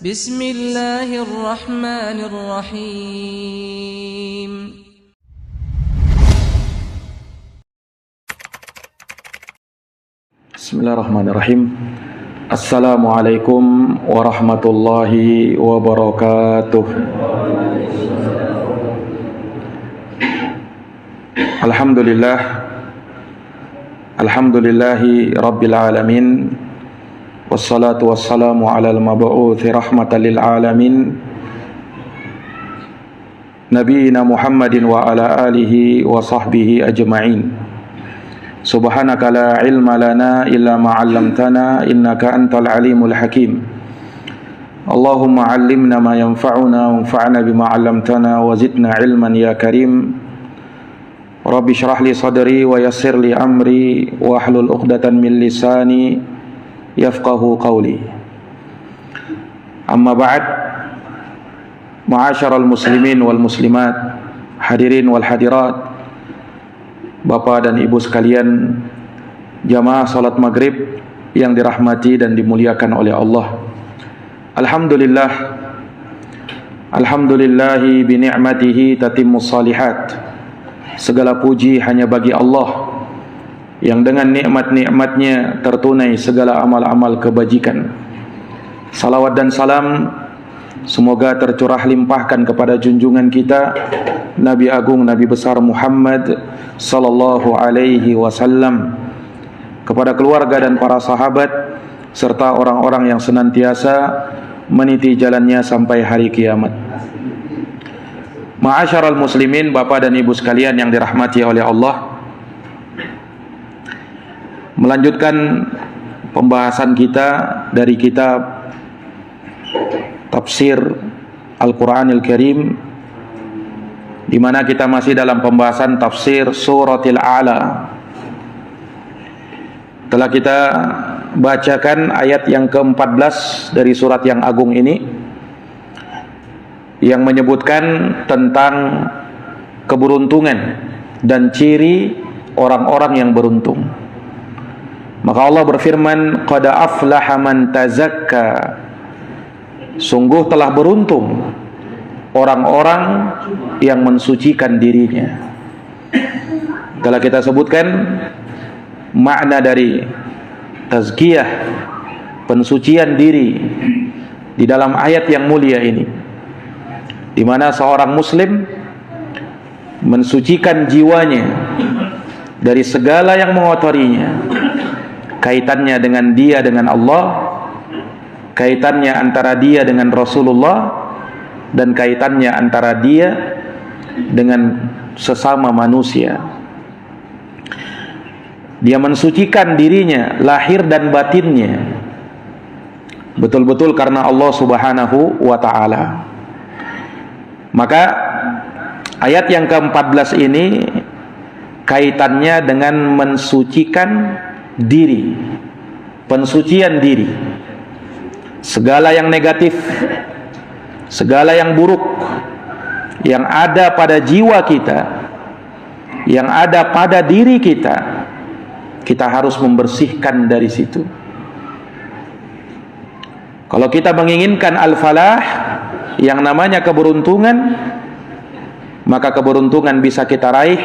Bismillahirrahmanirrahim. Bismillahirrahmanirrahim. Assalamualaikum warahmatullahi wabarakatuh. Alhamdulillahi rabbil alamin. Wassalatu wassalamu ala al-mab'uthi rahmatan lil alamin, Nabiina Muhammadin wa ala alihi wa sahbihi ajma'in. Subhanaka la ilma lana illa ma 'allamtana innaka antal alimul hakim. Allahumma 'allimna ma yanfa'una wanfa'na bima 'allamtana wa zidna ilman ya karim. Rabbi shrah li sadri wa yassir li amri wa hlul 'uqdatan min lisani yafqahu qawli. Amma ba'd. Ma'asyaral muslimin wal muslimat, hadirin wal hadirat, Bapak dan Ibu sekalian, jamaah salat maghrib yang dirahmati dan dimuliakan oleh Allah. Alhamdulillahi bi ni'matihi tatimmus salihat. Segala puji hanya bagi Allah yang dengan nikmat-nikmatnya tertunai segala amal-amal kebajikan. Salawat dan salam semoga tercurah limpahkan kepada junjungan kita Nabi Agung, Nabi besar Muhammad sallallahu alaihi wasallam, kepada keluarga dan para sahabat serta orang-orang yang senantiasa meniti jalannya sampai hari kiamat. Ma'asyaral muslimin, Bapak dan Ibu sekalian yang dirahmati oleh Allah, melanjutkan pembahasan kita dari kitab Tafsir Al-Quranil Karim, di mana kita masih dalam pembahasan tafsir Suratil A'la. Telah kita bacakan ayat yang ke-14 dari surat yang agung ini, yang menyebutkan tentang keberuntungan dan ciri orang-orang yang beruntung. Maka Allah berfirman, qad aflaha man tazakka, sungguh telah beruntung orang-orang yang mensucikan dirinya. Telah kita sebutkan makna dari tazkiyah, pensucian diri, di dalam ayat yang mulia ini, di mana seorang muslim mensucikan jiwanya dari segala yang mengotorinya, kaitannya dengan dia dengan Allah, kaitannya antara dia dengan Rasulullah, dan kaitannya antara dia dengan sesama manusia. Dia mensucikan dirinya lahir dan batinnya betul-betul karena Allah Subhanahu wa ta'ala. Maka ayat yang ke-14 ini kaitannya dengan mensucikan diri, pensucian diri. Segala yang negatif, segala yang buruk yang ada pada jiwa kita, yang ada pada diri kita, kita harus membersihkan dari situ. Kalau kita menginginkan al-falah, yang namanya keberuntungan, maka keberuntungan bisa kita raih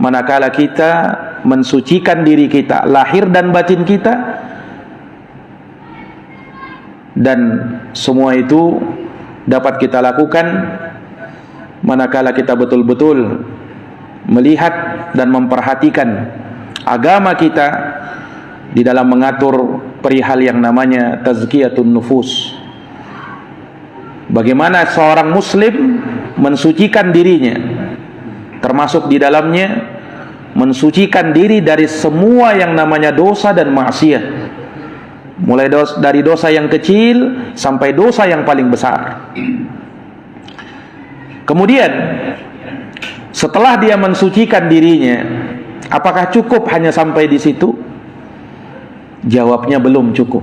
manakala kita mensucikan diri kita, lahir dan batin kita, dan semua itu dapat kita lakukan manakala kita betul-betul melihat dan memperhatikan agama kita di dalam mengatur perihal yang namanya tazkiyatun nufus. Bagaimana seorang muslim mensucikan dirinya, termasuk di dalamnya mensucikan diri dari semua yang namanya dosa dan maksiat, mulai dari dosa yang kecil sampai dosa yang paling besar. Kemudian setelah dia mensucikan dirinya, apakah cukup hanya sampai di situ? Jawabnya belum cukup.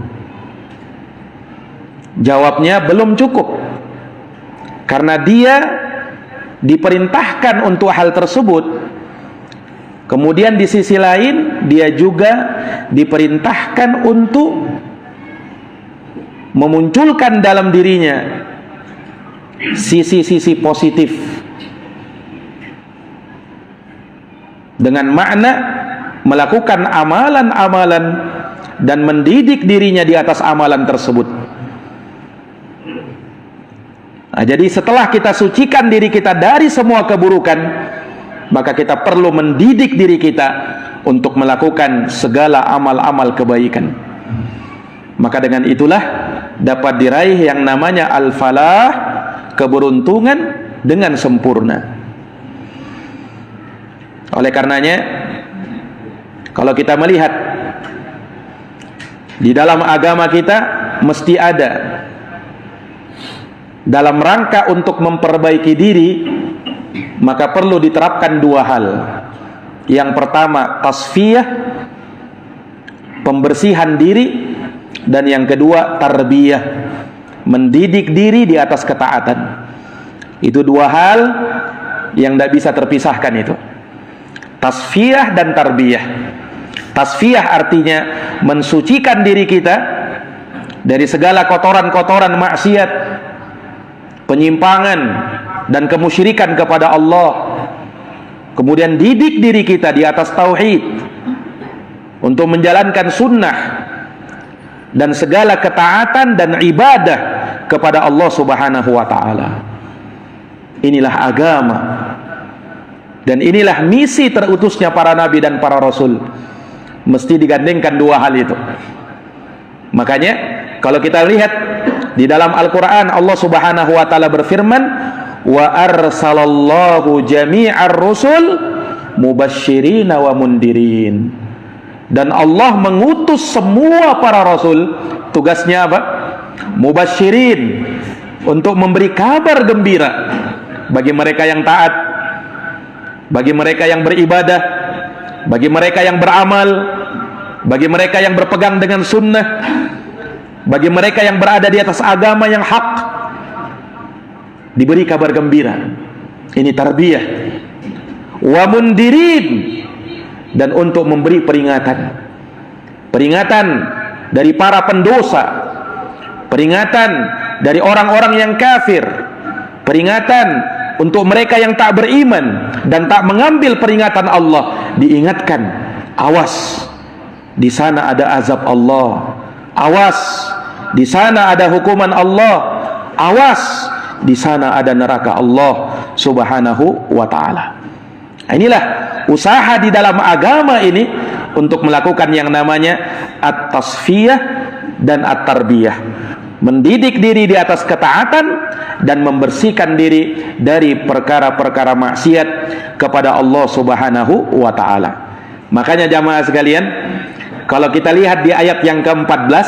Jawabnya belum cukup, karena dia diperintahkan untuk hal tersebut. Kemudian di sisi lain dia juga diperintahkan untuk memunculkan dalam dirinya sisi-sisi positif dengan makna melakukan amalan-amalan dan mendidik dirinya di atas amalan tersebut. Nah, jadi setelah kita sucikan diri kita dari semua keburukan, maka kita perlu mendidik diri kita untuk melakukan segala amal-amal kebaikan. Maka dengan itulah dapat diraih yang namanya al-falah, keberuntungan dengan sempurna. Oleh karenanya, kalau kita melihat di dalam agama kita mesti ada dalam rangka untuk memperbaiki diri, maka perlu diterapkan dua hal. Yang pertama tasfiyah, pembersihan diri, dan yang kedua tarbiyah, mendidik diri di atas ketaatan. Itu dua hal yang tidak bisa terpisahkan itu. Tasfiyah dan tarbiyah. Tasfiyah artinya mensucikan diri kita dari segala kotoran-kotoran maksiat, penyimpangan dan kemusyrikan kepada Allah. Kemudian didik diri kita di atas tauhid untuk menjalankan sunnah dan segala ketaatan dan ibadah kepada Allah Subhanahu wa ta'ala. Inilah agama, dan inilah misi terutusnya para nabi dan para rasul. Mesti digandengkan dua hal itu. Makanya kalau kita lihat di dalam Al-Quran, Allah Subhanahu wa ta'ala berfirman, wa arsalallahu jami'ar rusul mubasyirina wa mundirin. Dan Allah mengutus semua para rasul, tugasnya apa? Mubasyirin, untuk memberi kabar gembira bagi mereka yang taat, bagi mereka yang beribadah, bagi mereka yang beramal, bagi mereka yang berpegang dengan sunnah, bagi mereka yang berada di atas agama yang hak, diberi kabar gembira. Ini tarbiyah. Wa mundirin, dan untuk memberi peringatan. Peringatan dari para pendosa, peringatan dari orang-orang yang kafir, peringatan untuk mereka yang tak beriman dan tak mengambil peringatan Allah. Diingatkan, awas, di sana ada azab Allah. Awas, di sana ada hukuman Allah. Awas, di sana ada neraka Allah Subhanahu wa ta'ala. Inilah usaha di dalam agama ini untuk melakukan yang namanya at-tasfiyah dan at-tarbiyah, mendidik diri di atas ketaatan dan membersihkan diri dari perkara-perkara maksiat kepada Allah Subhanahu wa ta'ala. Makanya jamaah sekalian, kalau kita lihat di ayat yang ke-14,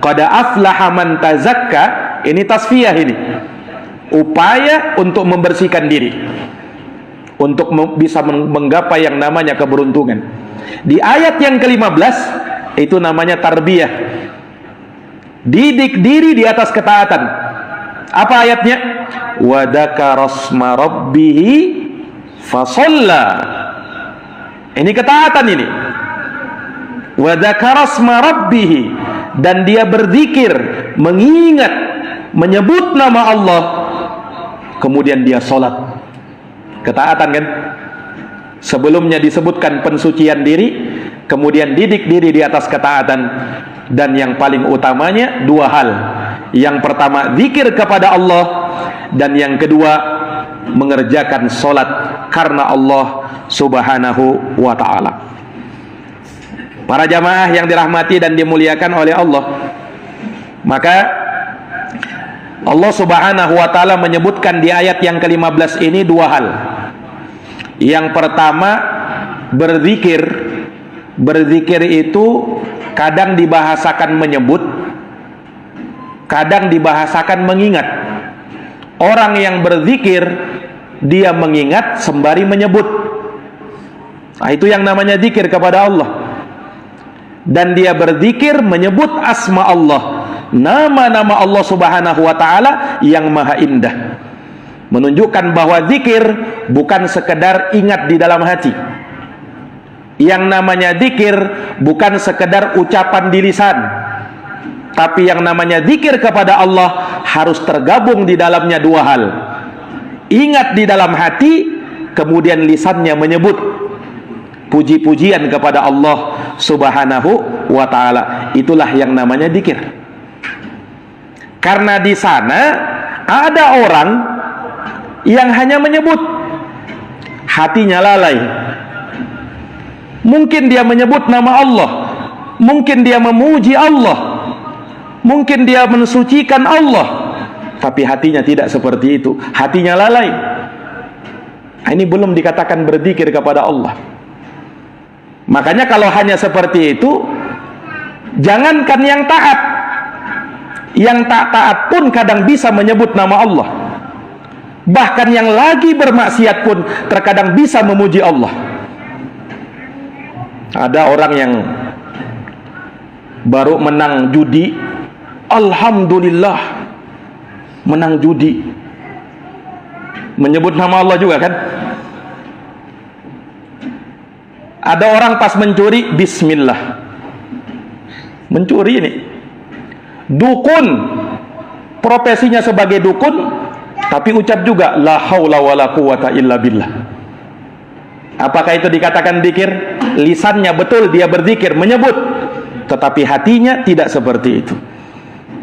qad aflaha man tazakka, ini tasfiyah, ini upaya untuk membersihkan diri, untuk bisa menggapai yang namanya keberuntungan. Di ayat yang ke-15 itu namanya tarbiyah, didik diri di atas ketaatan. Apa ayatnya? Wa dzakarasma rabbih fasalla. Ini ketaatan ini. Wa dzakarasma rabbih, dan dia berzikir, mengingat, menyebut nama Allah, kemudian dia sholat. Ketaatan kan? Sebelumnya disebutkan pensucian diri, kemudian didik diri di atas ketaatan, dan yang paling utamanya dua hal. Yang pertama zikir kepada Allah, dan yang kedua mengerjakan sholat karena Allah Subhanahu wa ta'ala. Para jamaah yang dirahmati dan dimuliakan oleh Allah, maka Allah Subhanahu wa ta'ala menyebutkan di ayat yang ke-15 ini dua hal. Yang pertama berzikir. Berzikir itu kadang dibahasakan menyebut, kadang dibahasakan mengingat. Orang yang berzikir, dia mengingat sembari menyebut. Nah, itu yang namanya zikir kepada Allah. Dan dia berzikir menyebut asma Allah, nama-nama Allah Subhanahu wa ta'ala yang maha indah. Menunjukkan bahwa zikir bukan sekedar ingat di dalam hati. Yang namanya zikir bukan sekedar ucapan di lisan, Tapi yang namanya zikir kepada Allah harus tergabung di dalamnya dua hal. Ingat di dalam hati, kemudian lisannya menyebut puji-pujian kepada Allah Subhanahu wa ta'ala. Itulah yang namanya zikir. Karena di sana ada orang yang hanya menyebut, hatinya lalai. Mungkin dia menyebut nama Allah, mungkin dia memuji Allah, mungkin dia mensucikan Allah, tapi hatinya tidak seperti itu. Hatinya lalai. Ini belum dikatakan berzikir kepada Allah. Makanya kalau hanya seperti itu, jangankan yang taat, yang tak taat pun kadang bisa menyebut nama Allah. Bahkan yang lagi bermaksiat pun terkadang bisa memuji Allah. Ada orang yang baru menang judi, alhamdulillah menang judi, menyebut nama Allah juga kan. Ada orang pas mencuri, bismillah, mencuri ini. Dukun, profesinya sebagai dukun, tapi ucap juga la haula wala quwata illa billah. Apakah itu dikatakan zikir? Lisannya betul dia berzikir, menyebut, tetapi hatinya tidak seperti itu.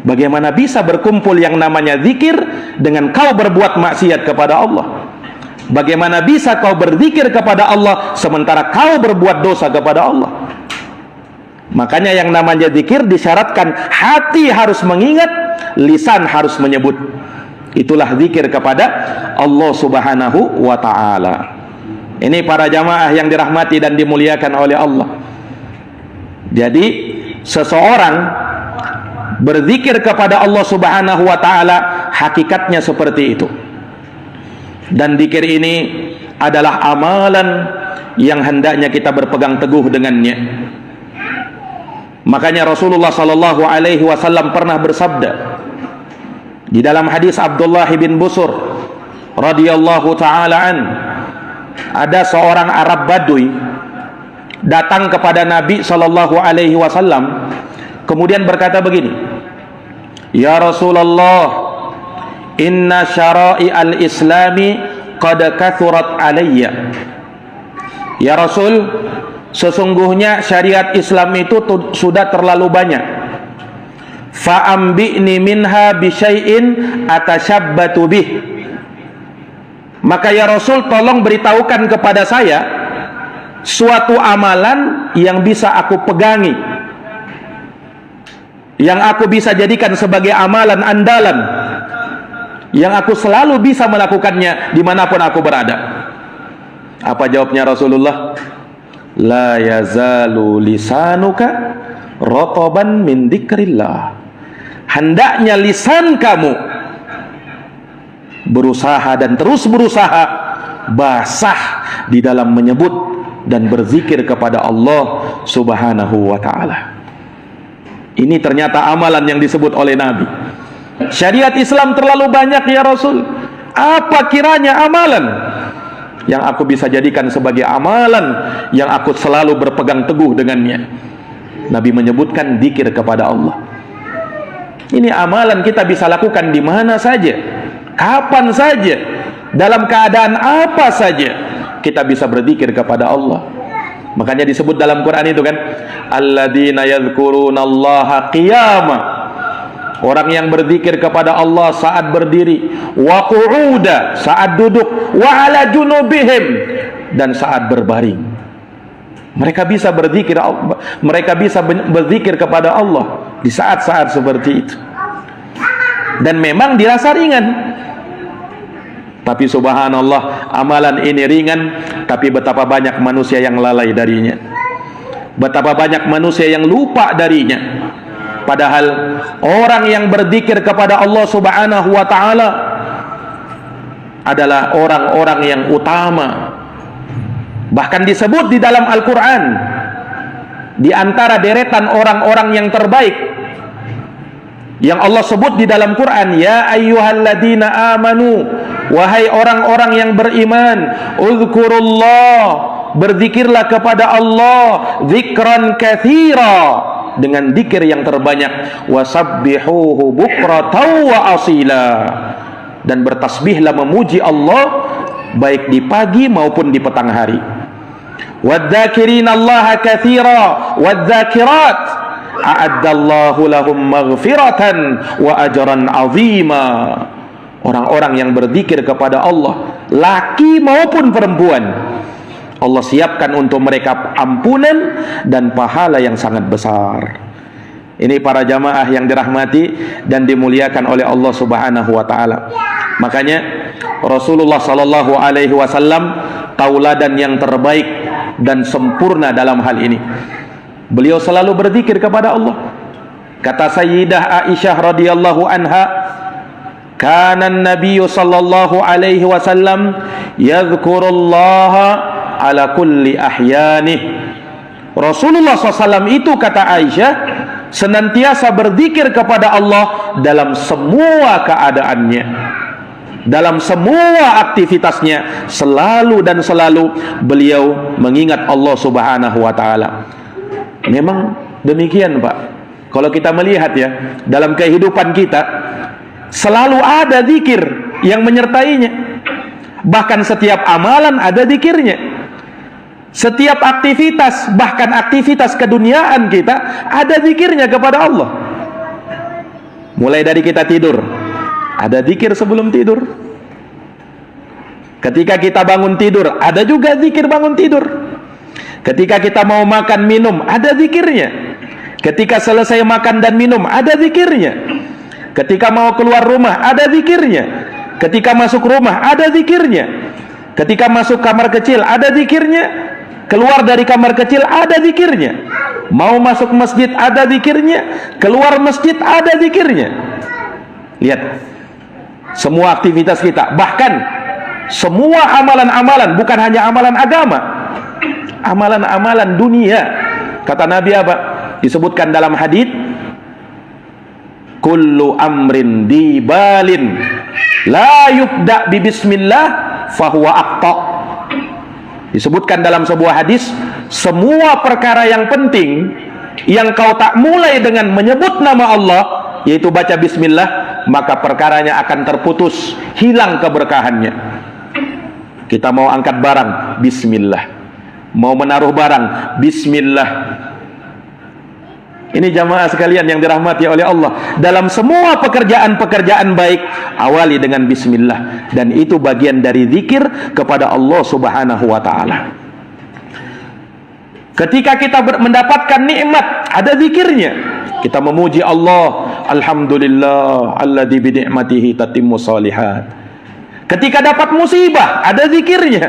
Bagaimana bisa berkumpul yang namanya zikir dengan kau berbuat maksiat kepada Allah? Bagaimana bisa kau berzikir kepada Allah sementara kau berbuat dosa kepada Allah? Makanya yang namanya zikir disyaratkan hati harus mengingat, lisan harus menyebut. Itulah zikir kepada Allah Subhanahu wa ta'ala. Ini para jamaah yang dirahmati dan dimuliakan oleh Allah. Jadi seseorang berzikir kepada Allah Subhanahu wa ta'ala hakikatnya seperti itu. Dan zikir ini adalah amalan yang hendaknya kita berpegang teguh dengannya. Makanya Rasulullah sallallahu alaihi wasallam pernah bersabda di dalam hadis Abdullah bin Busur radhiyallahu taala an, ada seorang Arab Badui datang kepada Nabi sallallahu alaihi wasallam kemudian berkata begini, "Ya Rasulullah, inna syara'i al-islami qad kathurat alayya." Ya Rasul, sesungguhnya syariat Islam itu sudah terlalu banyak. Fa'ambi'ni minha bisyai'in atasyabbatu bih. Maka ya Rasul, tolong beritahukan kepada saya suatu amalan yang bisa aku pegangi, yang aku bisa jadikan sebagai amalan andalan, yang aku selalu bisa melakukannya dimanapun aku berada. Apa jawabnya Rasulullah? La yazalu lisanuka rataban min dzikrillah. Hendaknya lisan kamu berusaha dan terus berusaha basah di dalam menyebut dan berzikir kepada Allah Subhanahu wa ta'ala. Ini ternyata amalan yang disebut oleh Nabi. Syariat Islam terlalu banyak ya Rasul. Apa kiranya amalan yang aku bisa jadikan sebagai amalan yang aku selalu berpegang teguh dengannya? Nabi menyebutkan zikir kepada Allah. Ini amalan kita bisa lakukan di mana saja, kapan saja, dalam keadaan apa saja kita bisa berzikir kepada Allah. Makanya disebut dalam Quran itu kan, alladzina yadhkurunallaha qiyama, orang yang berzikir kepada Allah saat berdiri, wa qu'uda, saat duduk, wa ala junubihim, dan saat berbaring. Mereka bisa berzikir, mereka bisa berzikir kepada Allah di saat-saat seperti itu. Dan memang dirasa ringan. Tapi subhanallah, amalan ini ringan, tapi betapa banyak manusia yang lalai darinya. Betapa banyak manusia yang lupa darinya. Padahal orang yang berzikir kepada Allah Subhanahu wa ta'ala adalah orang-orang yang utama. Bahkan disebut di dalam Al-Quran, di antara deretan orang-orang yang terbaik yang Allah sebut di dalam Quran, ya ayyuhalladzina amanu, wahai orang-orang yang beriman, uzkurullah, berzikirlah kepada Allah, zikran katsira, dengan zikir yang terbanyak. Wasabbihuhu bukratan wa asila, dan bertasbihlah memuji Allah baik di pagi maupun di petang hari. Wadzakirin Allah katsira wadzakirat a'addallahu lahum maghfiratan wa ajran 'azima. Orang-orang yang berzikir kepada Allah, laki maupun perempuan, Allah siapkan untuk mereka ampunan dan pahala yang sangat besar. Ini para jamaah yang dirahmati dan dimuliakan oleh Allah Subhanahu wa taala. Makanya Rasulullah sallallahu alaihi wasallam tauladan yang terbaik dan sempurna dalam hal ini. Beliau selalu berzikir kepada Allah. Kata Sayyidah Aisyah radhiyallahu anha, kana an-nabiy sallallahu alaihi wasallam yadhkurullaha ala kulli ahyanih. Rasulullah SAW itu, kata Aisyah, senantiasa berzikir kepada Allah dalam semua keadaannya, dalam semua aktivitasnya. Selalu dan selalu beliau mengingat Allah Subhanahu wa taala. Memang demikian, Pak. Kalau kita melihat ya, dalam kehidupan kita selalu ada zikir yang menyertainya. Bahkan setiap amalan ada zikirnya. Setiap aktivitas, bahkan aktivitas keduniaan kita, ada zikirnya kepada Allah. Mulai dari kita tidur, ada zikir sebelum tidur. Ketika kita bangun tidur, ada juga zikir bangun tidur. Ketika kita mau makan minum, ada zikirnya. Ketika selesai makan dan minum, ada zikirnya. Ketika mau keluar rumah, ada zikirnya. Ketika masuk rumah, ada zikirnya. Ketika masuk kamar kecil, ada zikirnya. Keluar dari kamar kecil, ada zikirnya. Mau masuk masjid, ada zikirnya. Keluar masjid, ada zikirnya. Lihat, semua aktivitas kita, bahkan semua amalan-amalan, bukan hanya amalan agama, amalan-amalan dunia. Kata Nabi apa? Disebutkan dalam hadis, kullu amrin dibalin la yubda bi bismillah fahuwa aqta. Disebutkan dalam sebuah hadis, semua perkara yang penting yang kau tak mulai dengan menyebut nama Allah, yaitu baca bismillah, maka perkaranya akan terputus, hilang keberkahannya. Kita mau angkat barang, bismillah. Mau menaruh barang, bismillah. Ini jamaah sekalian yang dirahmati oleh Allah. Dalam semua pekerjaan-pekerjaan baik, awali dengan bismillah. Dan itu bagian dari zikir kepada Allah Subhanahu wa ta'ala. Ketika kita mendapatkan nikmat, ada zikirnya. Kita memuji Allah, alhamdulillah alladzi bi ni'matihi tatimmu shalihat. Ketika dapat musibah, ada zikirnya,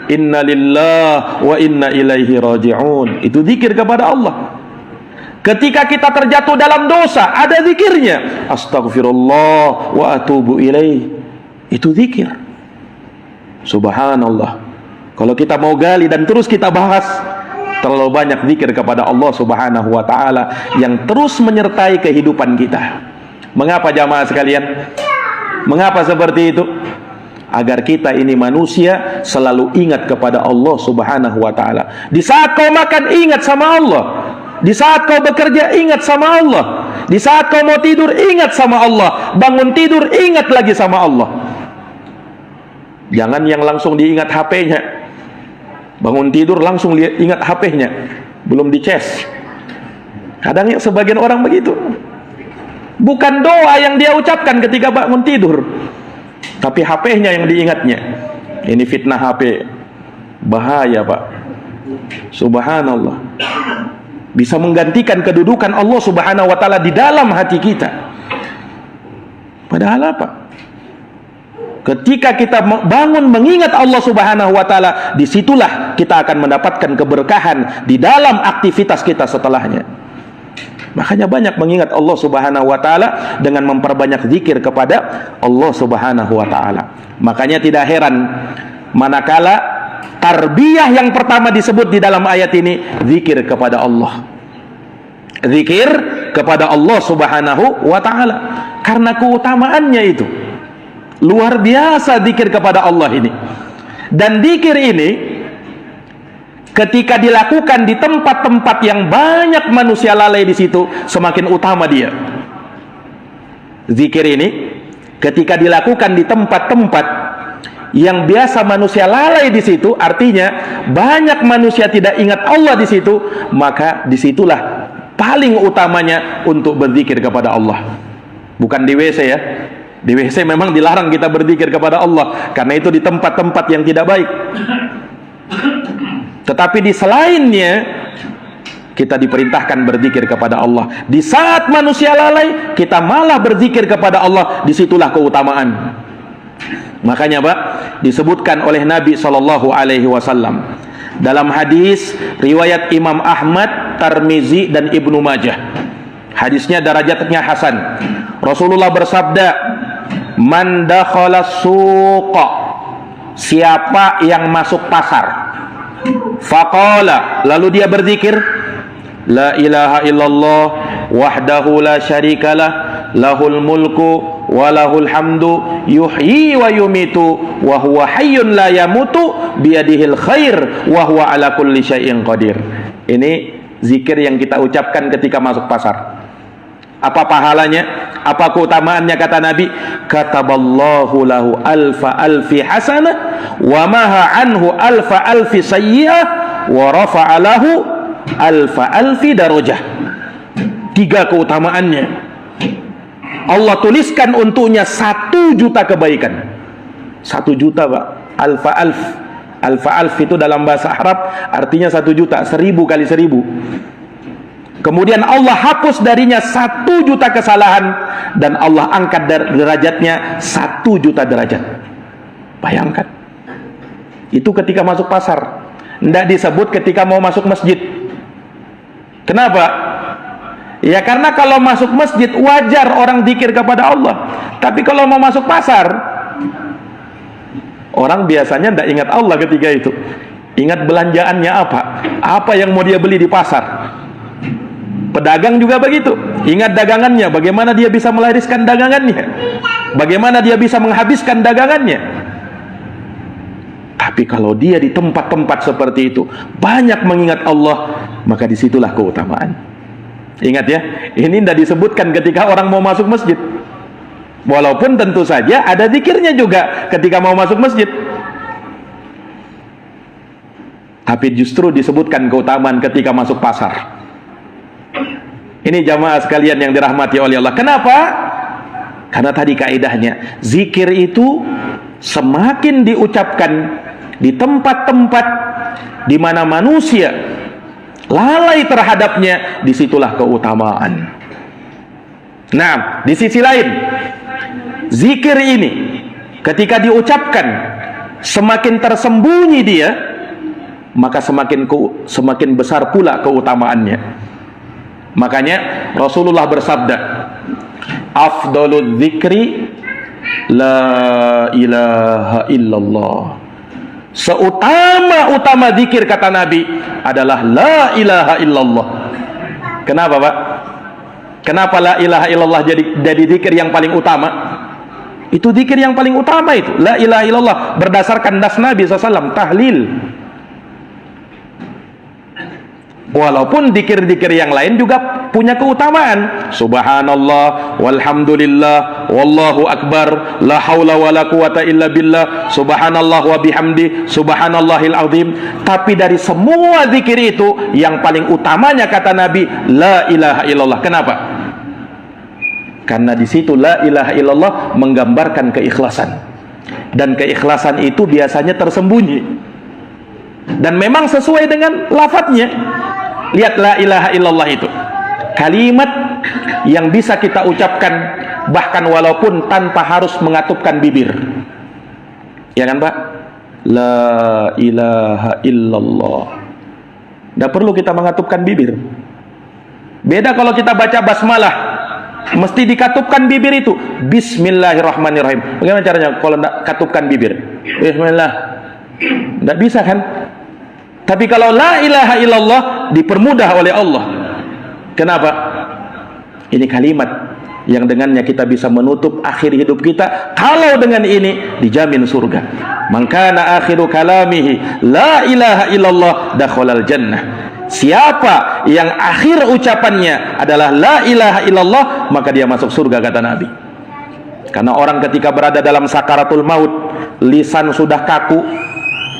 inna lillahi wa inna ilaihi raji'un. Itu zikir kepada Allah. Ketika kita terjatuh dalam dosa, ada zikirnya, astaghfirullah wa atubu ilaih. Itu zikir. Subhanallah. Kalau kita mau gali dan terus kita bahas, terlalu banyak zikir kepada Allah Subhanahu wa ta'ala yang terus menyertai kehidupan kita. Mengapa jamaah sekalian? Mengapa seperti itu? Agar kita ini manusia selalu ingat kepada Allah Subhanahu wa ta'ala. Di saat kau makan, ingat sama Allah. Di saat kau bekerja, ingat sama Allah. Di saat kau mau tidur, ingat sama Allah. Bangun tidur, ingat lagi sama Allah. Jangan yang langsung diingat HP-nya. Bangun tidur langsung ingat HP-nya, belum dicas. Kadang ya sebagian orang begitu. Bukan doa yang dia ucapkan ketika bangun tidur, tapi HP-nya yang diingatnya. Ini fitnah HP. Bahaya, Pak. Subhanallah. Bisa menggantikan kedudukan Allah Subhanahu wa ta'ala di dalam hati kita. Padahal apa? Ketika kita bangun mengingat Allah Subhanahu wa ta'ala, disitulah kita akan mendapatkan keberkahan di dalam aktivitas kita setelahnya. Makanya banyak mengingat Allah Subhanahu wa ta'ala dengan memperbanyak zikir kepada Allah Subhanahu wa ta'ala. Makanya tidak heran manakala tarbiyah yang pertama disebut di dalam ayat ini, zikir kepada Allah. Zikir kepada Allah Subhanahu wa ta'ala. Karena keutamaannya itu luar biasa, zikir kepada Allah ini. Dan zikir ini ketika dilakukan di tempat-tempat yang banyak manusia lalai di situ, semakin utama dia. Zikir ini ketika dilakukan di tempat-tempat yang biasa manusia lalai di situ, artinya banyak manusia tidak ingat Allah di situ, maka disitulah paling utamanya untuk berzikir kepada Allah. Bukan di WC ya. Di WC memang dilarang kita berzikir kepada Allah, karena itu di tempat-tempat yang tidak baik. Tetapi di selainnya kita diperintahkan berzikir kepada Allah. Di saat manusia lalai, kita malah berzikir kepada Allah, disitulah keutamaan. Makanya Pak, disebutkan oleh Nabi SAW dalam hadis riwayat Imam Ahmad, Tirmizi dan Ibnu Majah. Hadisnya derajatnya hasan. Rasulullah bersabda, "Man dakhala suqa," siapa yang masuk pasar, faqala, lalu dia berzikir, "La ilaha illallah wahdahu la syarikalah, lahul mulku walahul hamdu yuhyi wa yumitu wa huwa hayyun la yamutu biyadihil khair wa huwa ala kulli syai'in qadir." Ini zikir yang kita ucapkan ketika masuk pasar. Apa pahalanya? Apa keutamaannya? Kata Nabi, kataballahu lahu alfa alfi hasanah wa maha anhu alfa alfi sayyi'ah wa rafa'a lahu alfa alfi darajah. 3 keutamaannya. Allah tuliskan untuknya 1 juta kebaikan. 1 juta Pak. Alfa alf. Alfa alf itu dalam bahasa Arab artinya 1 juta. 1000 kali 1000. Kemudian Allah hapus darinya 1 juta kesalahan, dan Allah angkat derajatnya 1 juta derajat. Bayangkan. Itu ketika masuk pasar. Tidak disebut ketika mau masuk masjid. Kenapa? Ya karena kalau masuk masjid wajar orang zikir kepada Allah. Tapi kalau mau masuk pasar, orang biasanya tidak ingat Allah ketika itu. Ingat belanjaannya apa? Apa yang mau dia beli di pasar. Pedagang juga begitu. Ingat dagangannya, bagaimana dia bisa melariskan dagangannya, bagaimana dia bisa menghabiskan dagangannya. Tapi kalau dia di tempat-tempat seperti itu banyak mengingat Allah, maka disitulah keutamaan. Ingat ya, ini tidak disebutkan ketika orang mau masuk masjid. Walaupun tentu saja ada zikirnya juga ketika mau masuk masjid. Tapi justru disebutkan keutamaan ketika masuk pasar. Ini jamaah sekalian yang dirahmati oleh Allah. Kenapa? Karena tadi kaidahnya, zikir itu semakin diucapkan di tempat-tempat di mana manusia lalai terhadapnya, disitulah keutamaan. Nah, di sisi lain, zikir ini ketika diucapkan semakin tersembunyi dia, maka semakin besar pula keutamaannya. Makanya Rasulullah bersabda, afdalul dzikri la ilaha illallah. Seutama-utama zikir, kata Nabi, adalah la ilaha illallah. Kenapa Pak? Kenapa la ilaha illallah jadi zikir yang paling utama? Itu zikir yang paling utama itu, la ilaha illallah, berdasarkan das Nabi SAW, tahlil. Walaupun zikir-zikir yang lain juga punya keutamaan. Subhanallah, walhamdulillah, wallahu akbar, la haula wala quwata illa billah, subhanallah wa bihamdi, subhanallahil azim. Tapi dari semua zikir itu, yang paling utamanya kata Nabi, la ilaha illallah. Kenapa? Karena di situ la ilaha illallah menggambarkan keikhlasan. Dan keikhlasan itu biasanya tersembunyi. Dan memang sesuai dengan lafadznya. Lihat la ilaha illallah itu, kalimat yang bisa kita ucapkan bahkan walaupun tanpa harus mengatupkan bibir. Ya kan Pak? La ilaha illallah, tidak perlu kita mengatupkan bibir. Beda kalau kita baca basmalah, mesti dikatupkan bibir itu. Bismillahirrahmanirrahim. Bagaimana caranya kalau tidak katupkan bibir? Bismillah. Tidak bisa kan? Tapi kalau la ilaha illallah dipermudah oleh Allah. Kenapa? Ini kalimat yang dengannya kita bisa menutup akhir hidup kita. Kalau dengan ini dijamin surga. Man kana akhiru kalamihi la ilaha illallah dakhalal jannah. Siapa yang akhir ucapannya adalah la ilaha illallah, maka dia masuk surga, kata Nabi. Karena orang ketika berada dalam sakaratul maut, lisan sudah kaku,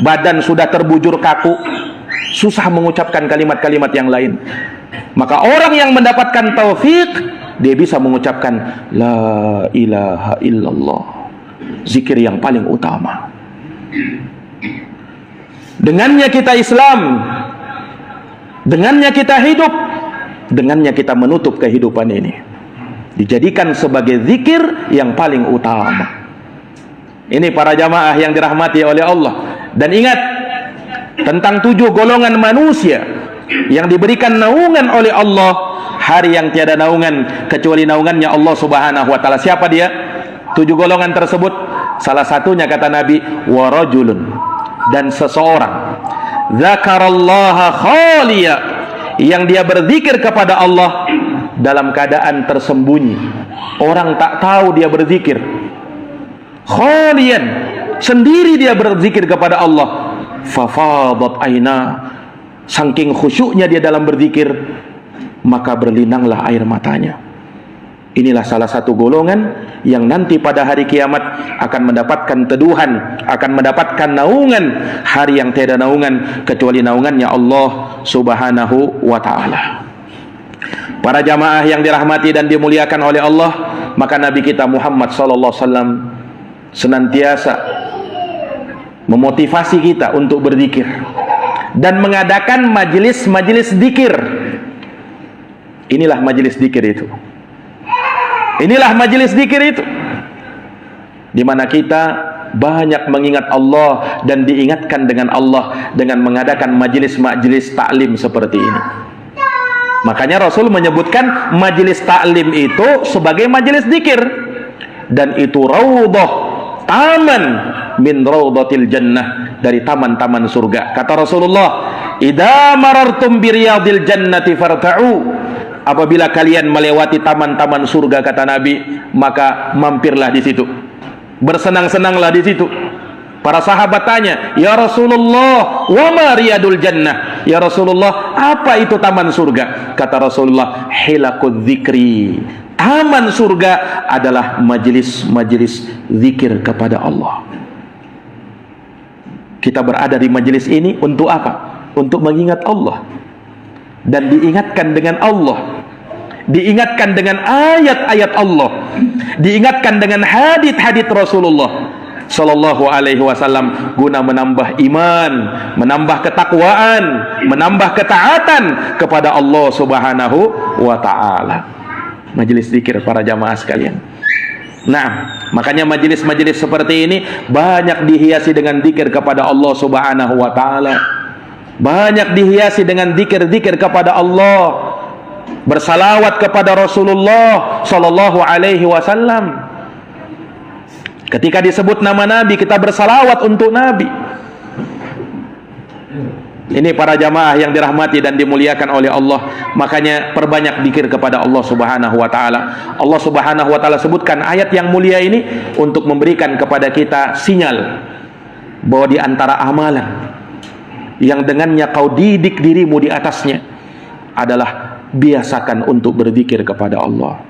badan sudah terbujur kaku, susah mengucapkan kalimat-kalimat yang lain. Maka orang yang mendapatkan taufik, dia bisa mengucapkan la ilaha illallah, zikir yang paling utama. Dengannya kita Islam, dengannya kita hidup, dengannya kita menutup kehidupan ini. Dijadikan sebagai zikir yang paling utama. Ini para jamaah yang dirahmati oleh Allah. Dan ingat tentang 7 golongan manusia yang diberikan naungan oleh Allah, hari yang tiada naungan kecuali naungannya Allah Subhanahu wa taala. Siapa dia? 7 golongan tersebut, salah satunya kata Nabi, wa rajulun, dan seseorang zakarallaha khaliya, yang dia berzikir kepada Allah dalam keadaan tersembunyi. Orang tak tahu dia berzikir. Khalian, sendiri dia berzikir kepada Allah. Fafadat aina, saking khusyuknya dia dalam berzikir, maka berlinanglah air matanya. Inilah salah satu golongan yang nanti pada hari kiamat akan mendapatkan teduhan, akan mendapatkan naungan, hari yang tiada naungan kecuali naungannya Allah Subhanahu wa ta'ala. Para jamaah yang dirahmati dan dimuliakan oleh Allah, maka Nabi kita Muhammad SAW senantiasa memotivasi kita untuk berzikir dan mengadakan majelis-majelis zikir. Inilah majelis zikir itu. Inilah majelis zikir itu, di mana kita banyak mengingat Allah dan diingatkan dengan Allah dengan mengadakan majelis-majelis taklim seperti ini. Makanya Rasul menyebutkan majelis taklim itu sebagai majelis zikir, dan itu raudhah, taman min raudhatil jannah, dari taman-taman surga. Kata Rasulullah, idza marartum bi riyadil jannati farta'u, apabila kalian melewati taman-taman surga, kata Nabi, maka mampirlah di situ, bersenang-senanglah di situ. Para sahabat tanya, ya Rasulullah, wa ma riyadul jannah? Ya Rasulullah, apa itu taman surga? Kata Rasulullah, hilaqudz zikri, taman surga adalah majelis-majelis zikir kepada Allah. Kita berada di majelis ini untuk apa? Untuk mengingat Allah dan diingatkan dengan Allah, diingatkan dengan ayat-ayat Allah, diingatkan dengan hadits-hadits Rasulullah Sallallahu Alaihi Wasallam, guna menambah iman, menambah ketakwaan, menambah ketaatan kepada Allah Subhanahu wa Ta'ala. Majelis zikir para jamaah sekalian. Nah, makanya majelis-majelis seperti ini banyak dihiasi dengan zikir kepada Allah Subhanahu wa Ta'ala. Banyak dihiasi dengan zikir-zikir kepada Allah, bersalawat kepada Rasulullah Sallallahu Alaihi Wasallam. Ketika disebut nama Nabi, kita bersalawat untuk Nabi. Ini para jamaah yang dirahmati dan dimuliakan oleh Allah. Makanya perbanyak zikir kepada Allah Subhanahu wa Ta'ala. Allah Subhanahu wa Ta'ala sebutkan ayat yang mulia ini untuk memberikan kepada kita sinyal bahwa di antara amalan yang dengannya kau didik dirimu di atasnya adalah biasakan untuk berzikir kepada Allah,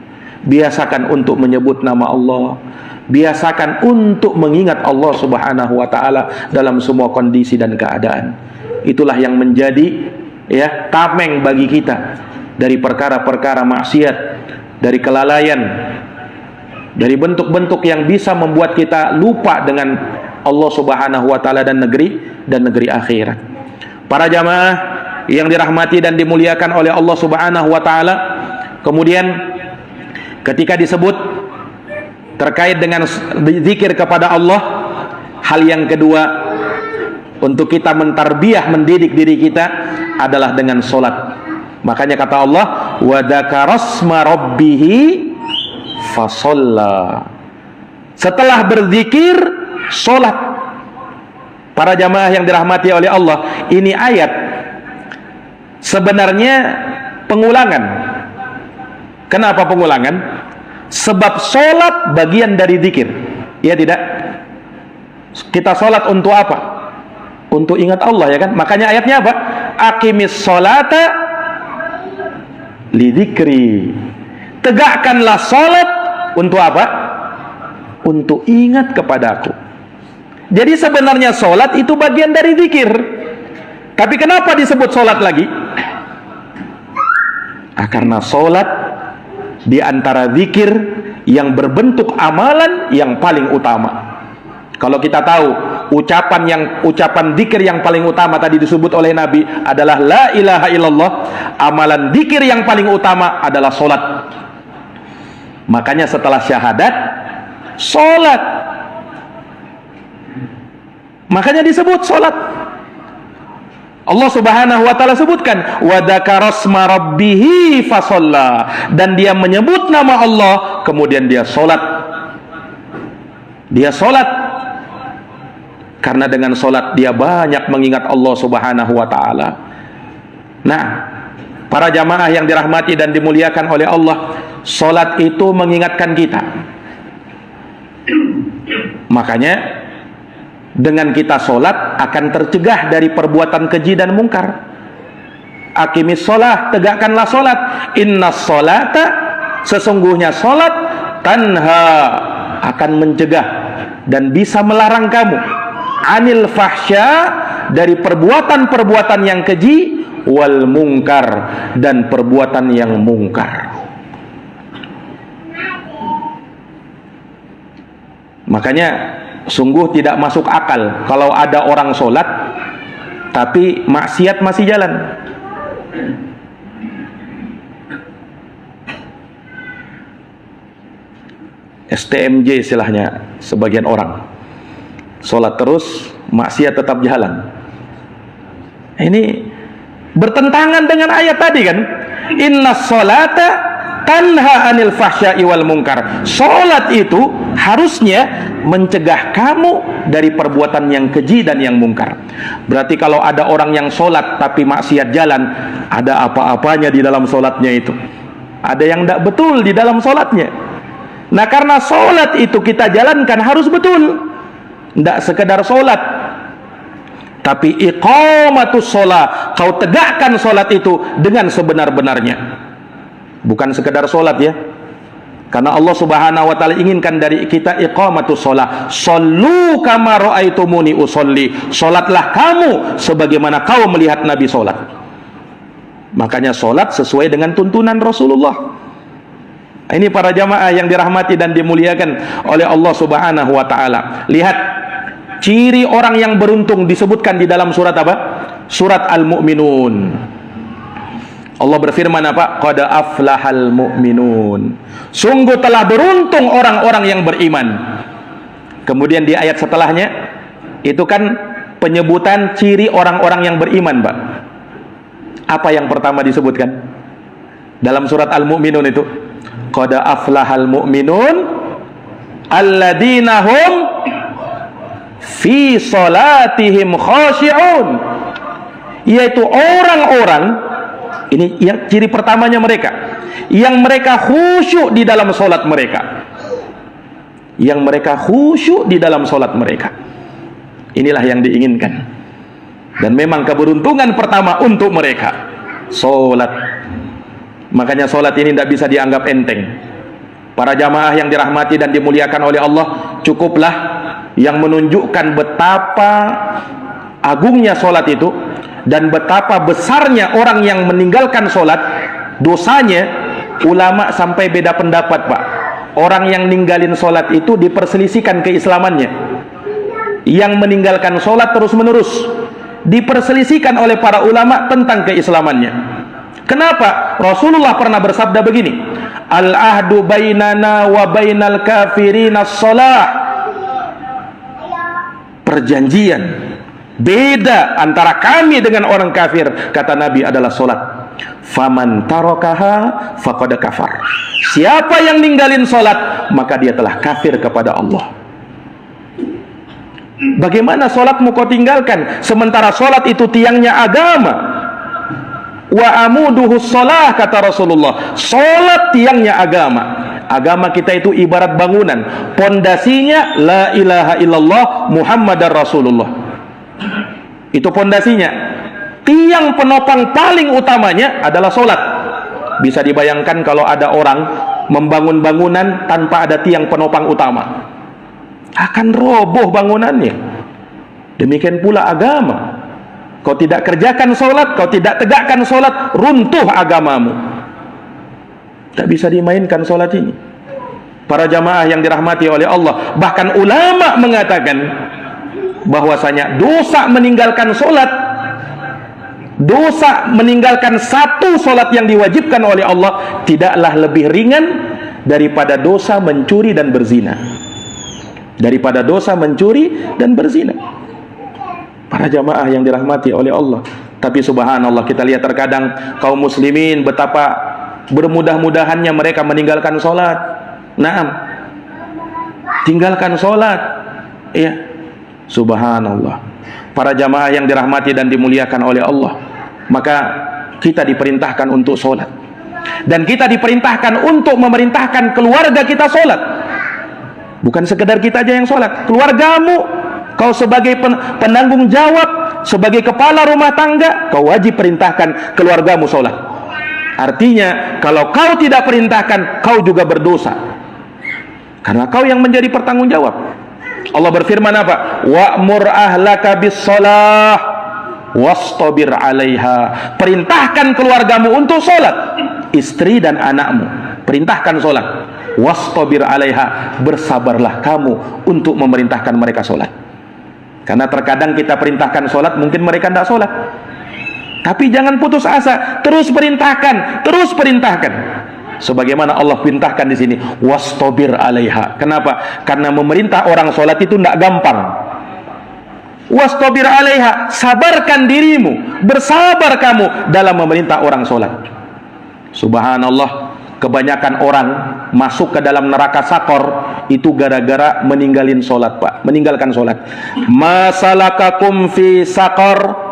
biasakan untuk menyebut nama Allah, biasakan untuk mengingat Allah Subhanahu wa Ta'ala dalam semua kondisi dan keadaan. Itulah yang menjadi tameng bagi kita dari perkara-perkara maksiat, dari kelalaian, dari bentuk-bentuk yang bisa membuat kita lupa dengan Allah Subhanahu wa Ta'ala dan negeri akhirat. Para jamaah yang dirahmati dan dimuliakan oleh Allah Subhanahu wa Ta'ala, kemudian ketika disebut terkait dengan zikir kepada Allah, hal yang kedua untuk kita mentarbiyah, mendidik diri kita adalah dengan solat. Makanya kata Allah, wa dzakarasma rabbihi fasalla. Setelah berzikir, solat. Para jamaah yang dirahmati oleh Allah, ini ayat sebenarnya pengulangan. Kenapa pengulangan? Sebab solat bagian dari zikir. Ya tidak? Kita solat untuk apa? Untuk ingat Allah, ya kan? Makanya ayatnya apa? Aqimis solata lidzikri. Tegakkanlah solat untuk apa? Untuk ingat kepadaku. Jadi sebenarnya solat itu bagian dari zikir. Tapi kenapa disebut solat lagi? Karena solat di antara zikir yang berbentuk amalan yang paling utama. Kalau kita tahu ucapan zikir yang paling utama tadi disebut oleh Nabi adalah la ilaha illallah, amalan zikir yang paling utama adalah solat. Makanya setelah syahadat, solat. Makanya disebut solat. Allah Subhanahu wa taala sebutkan wa dzakarasma rabbih fasalla, dan dia menyebut nama Allah kemudian dia salat. Dia salat karena dengan salat dia banyak mengingat Allah Subhanahu wa taala. Nah, para jamaah yang dirahmati dan dimuliakan oleh Allah, salat itu mengingatkan kita. Makanya dengan kita solat akan tercegah dari perbuatan keji dan mungkar. Aqimis sholah, tegakkanlah solat. Inna sholata, sesungguhnya solat tanha, akan mencegah dan bisa melarang kamu anil fahsya, dari perbuatan-perbuatan yang keji, wal mungkar, dan perbuatan yang mungkar. Makanya sungguh tidak masuk akal kalau ada orang sholat tapi maksiat masih jalan. STMJ istilahnya sebagian orang, sholat terus, maksiat tetap jalan. Ini bertentangan dengan ayat tadi kan, inna sholata tanha anil fahsya'i wal munkar. Sholat itu harusnya mencegah kamu dari perbuatan yang keji dan yang mungkar. Berarti kalau ada orang yang sholat tapi maksiat jalan, ada apa-apanya di dalam sholatnya itu. Ada yang tidak betul di dalam sholatnya. Nah, karena sholat itu kita jalankan harus betul, tidak sekedar sholat, tapi iqamatus sholat. Kau tegakkan sholat itu dengan sebenar-benarnya, bukan sekedar sholat ya. Karena Allah Subhanahu wa taala inginkan dari kita iqamatus shalah. Shallu kama raaitumuni usolli. Salatlah kamu sebagaimana kau melihat Nabi salat. Makanya salat sesuai dengan tuntunan Rasulullah. Ini para jamaah yang dirahmati dan dimuliakan oleh Allah Subhanahu wa taala. Lihat ciri orang yang beruntung disebutkan di dalam surat apa? Surat Al-Mu'minun. Allah berfirman apa? Qad aflahal mu'minun. Sungguh telah beruntung orang-orang yang beriman. Kemudian di ayat setelahnya itu kan penyebutan ciri orang-orang yang beriman, Pak. Apa yang pertama disebutkan dalam surat Al-Mu'minun itu? Qad aflahal mu'minun alladzina hum fi salatihim khashi'un. Yaitu orang-orang, ini yang ciri pertamanya mereka, yang mereka khusyuk di dalam solat mereka. Yang mereka khusyuk di dalam solat mereka. Inilah yang diinginkan. Dan memang keberuntungan pertama untuk mereka solat. Makanya solat ini tidak bisa dianggap enteng. Para jamaah yang dirahmati dan dimuliakan oleh Allah, cukuplah yang menunjukkan betapa agungnya solat itu dan betapa besarnya orang yang meninggalkan sholat dosanya. Ulama sampai beda pendapat, Pak. Orang yang ninggalin sholat itu diperselisihkan keislamannya. Yang meninggalkan sholat terus menerus diperselisihkan oleh para ulama tentang keislamannya. Kenapa? Rasulullah pernah bersabda begini, al-ahdu bainana wa bainal kafirina sholah. Perjanjian beda antara kami dengan orang kafir, kata Nabi, adalah solat. Faman tarakaha faqad kafar. Siapa yang ninggalin solat, maka dia telah kafir kepada Allah. Bagaimana solatmu kau tinggalkan, sementara solat itu tiangnya agama? Wa amuduhu sholah, kata Rasulullah. Solat tiangnya agama. Agama kita itu ibarat bangunan, pondasinya la ilaha illallah Muhammadar Rasulullah. Itu pondasinya. Tiang penopang paling utamanya adalah solat. Bisa dibayangkan kalau ada orang membangun bangunan tanpa ada tiang penopang utama, akan roboh bangunannya. Demikian pula agama. Kau tidak kerjakan solat, kau tidak tegakkan solat, runtuh agamamu. Tak bisa dimainkan solat ini. Para jamaah yang dirahmati oleh Allah, bahkan ulama mengatakan bahwasanya dosa meninggalkan solat, dosa meninggalkan satu solat yang diwajibkan oleh Allah tidaklah lebih ringan daripada dosa mencuri dan berzina. Daripada dosa mencuri dan berzina. Para jamaah yang dirahmati oleh Allah. Tapi subhanallah, kita lihat terkadang kaum muslimin betapa bermudah-mudahannya mereka meninggalkan solat. Naam, tinggalkan solat. Ya, subhanallah. Para jamaah yang dirahmati dan dimuliakan oleh Allah, maka kita diperintahkan untuk solat, dan kita diperintahkan untuk memerintahkan keluarga kita solat. Bukan sekedar kita aja yang solat, keluargamu. Kau sebagai penanggung jawab, sebagai kepala rumah tangga, kau wajib perintahkan keluargamu sholat. Artinya, kalau kau tidak perintahkan, kau juga berdosa. Karena kau yang menjadi bertanggung jawab. Allah berfirman apa? Wa'mur ahlaka bis-shalah wastabir 'alaiha. Perintahkan keluargamu untuk sholat. Istri dan anakmu, perintahkan sholat. Wastabir 'alaiha. Bersabarlah kamu untuk memerintahkan mereka sholat. Karena terkadang kita perintahkan sholat, mungkin mereka tidak sholat. Tapi jangan putus asa, terus perintahkan, terus perintahkan. Sebagaimana Allah perintahkan di sini, wastabir 'alaiha. Kenapa? Karena memerintah orang sholat itu tidak gampang. Wastabir 'alaiha, sabarkan dirimu, bersabar kamu dalam memerintah orang sholat. Subhanallah, kebanyakan orang masuk ke dalam neraka sakor itu gara-gara meninggalin sholat, Pak. Meninggalkan sholat. Masalakakum fi sakor.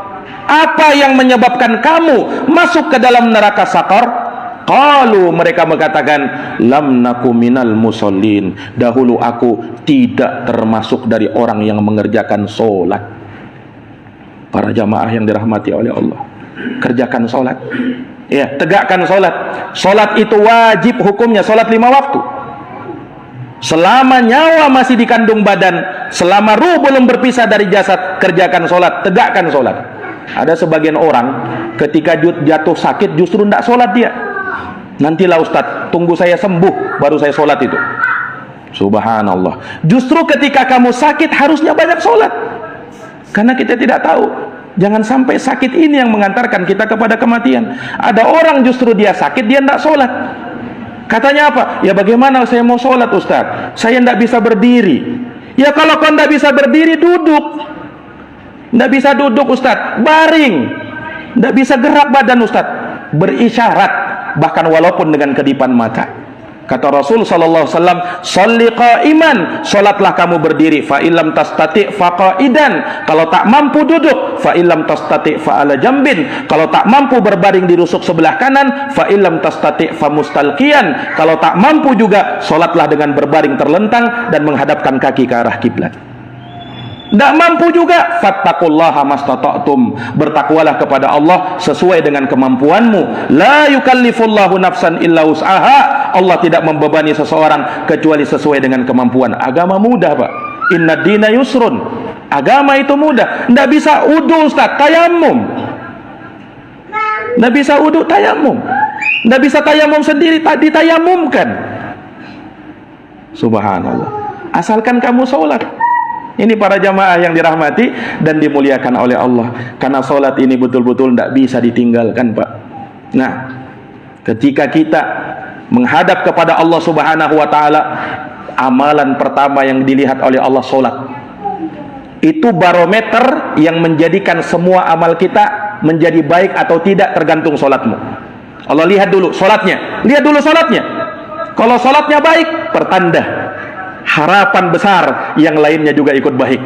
Apa yang menyebabkan kamu masuk ke dalam neraka sakor? Qalu, mereka mengatakan, lam naku minal musallin. Dahulu aku tidak termasuk dari orang yang mengerjakan sholat. Para jamaah yang dirahmati oleh Allah, kerjakan sholat. Ya, tegakkan sholat. Sholat itu wajib hukumnya, sholat 5 waktu. Selama nyawa masih di kandung badan, selama ruh belum berpisah dari jasad, kerjakan sholat, tegakkan sholat. Ada sebagian orang ketika jatuh sakit justru tidak sholat dia. Nantilah Ustadz, tunggu saya sembuh baru saya sholat itu. Subhanallah. Justru ketika kamu sakit harusnya banyak sholat. Karena kita tidak tahu. Jangan sampai sakit ini yang mengantarkan kita kepada kematian. Ada orang justru dia sakit, dia tidak sholat. Katanya apa? Ya bagaimana saya mau sholat Ustaz? Saya tidak bisa berdiri. Ya kalau kau tidak bisa berdiri, duduk. Tidak bisa duduk Ustaz, baring. Tidak bisa gerak badan Ustaz, berisyarat. Bahkan walaupun dengan kedipan mata. Kata Rasul sallallahu alaihi wasallam, "Shalli qa'iman." Salatlah kamu berdiri. Fa illam tastati' fa qa'idan. Kalau tak mampu duduk, fa illam tastati' fa ala jambin. Kalau tak mampu berbaring di rusuk sebelah kanan, fa illam tastati' fa mustalqiyan. Kalau tak mampu juga, salatlah dengan berbaring terlentang dan menghadapkan kaki ke arah kiblat. Tidak mampu juga, fattaqullaha mastata'tum. Bertakwalah kepada Allah sesuai dengan kemampuanmu. La yukallifullahu nafsan illa wus'aha. Allah tidak membebani seseorang kecuali sesuai dengan kemampuan. Agama mudah, Pak. Inna dina yusrun. Agama itu mudah. Tidak bisa wudu Ustaz, tayamum. Tidak bisa wudu, tayamum. Tidak bisa tayamum sendiri, tak ditayamumkan. Subhanallah. Asalkan kamu sholat. Ini para jamaah yang dirahmati dan dimuliakan oleh Allah. Karena sholat ini betul-betul tidak bisa ditinggalkan, Pak. Nah, ketika kita menghadap kepada Allah Subhanahu wa ta'ala, amalan pertama yang dilihat oleh Allah sholat. Itu barometer yang menjadikan semua amal kita menjadi baik atau tidak tergantung sholatmu. Allah lihat dulu sholatnya. Lihat dulu sholatnya. Kalau sholatnya baik, pertanda harapan besar yang lainnya juga ikut baik.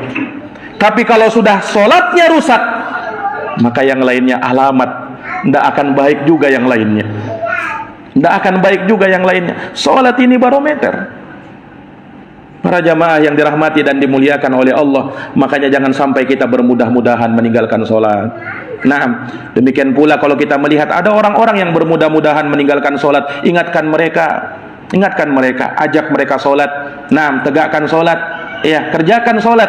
Tapi kalau sudah sholatnya rusak, maka yang lainnya alamat tidak akan baik juga yang lainnya. Tidak akan baik juga yang lainnya. Salat ini barometer. Para jamaah yang dirahmati dan dimuliakan oleh Allah, makanya jangan sampai kita bermudah-mudahan meninggalkan sholat. Nah, demikian pula kalau kita melihat ada orang-orang yang bermudah-mudahan meninggalkan sholat, ingatkan mereka, ajak mereka sholat. Nah, tegakkan sholat, ya, kerjakan sholat.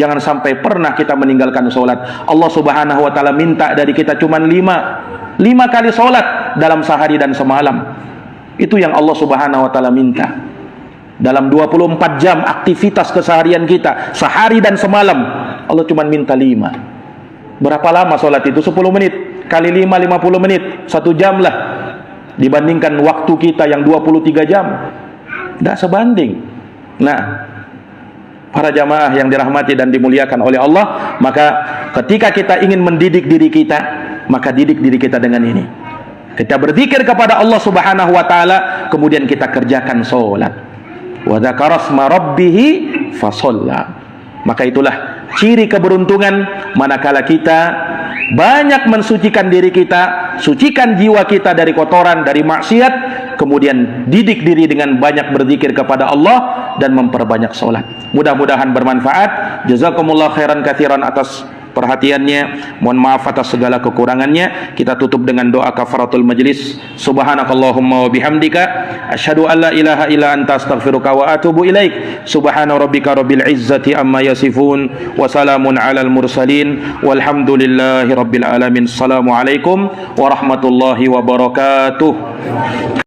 Jangan sampai pernah kita meninggalkan sholat. Allah Subhanahu Wa Taala minta dari kita cuma 5 kali sholat dalam sehari dan semalam. Itu yang Allah Subhanahu Wa Taala minta. Dalam 24 jam aktivitas keseharian kita, sehari dan semalam, Allah cuma minta 5. Berapa lama sholat itu? 10 menit. Kali 5, 50 menit. 1 jam lah. Dibandingkan waktu kita yang 23 jam. Tidak sebanding. Nah, para jamaah yang dirahmati dan dimuliakan oleh Allah, maka ketika kita ingin mendidik diri kita, maka didik diri kita dengan ini. Kita berzikir kepada Allah Subhanahu Wa Taala, kemudian kita kerjakan sholat. Wa dzakara asma rabbih fasalla. Maka itulah ciri keberuntungan manakala kita banyak mensucikan diri kita, sucikan jiwa kita dari kotoran, dari maksiat, kemudian didik diri dengan banyak berzikir kepada Allah dan memperbanyak salat. Mudah-mudahan bermanfaat. Jazakumullah khairan katsiran atas perhatiannya. Mohon maaf atas segala kekurangannya. Kita tutup dengan doa kafaratul majlis. Subhanakallahumma wa bihamdika asyhadu an la ilaha illa anta astaghfiruka wa atubu ilaik. Subhana rabbika rabbil izzati amma yasifun wa salamun alal mursalin walhamdulillahi rabbil alamin. Assalamualaikum warahmatullahi wabarakatuh.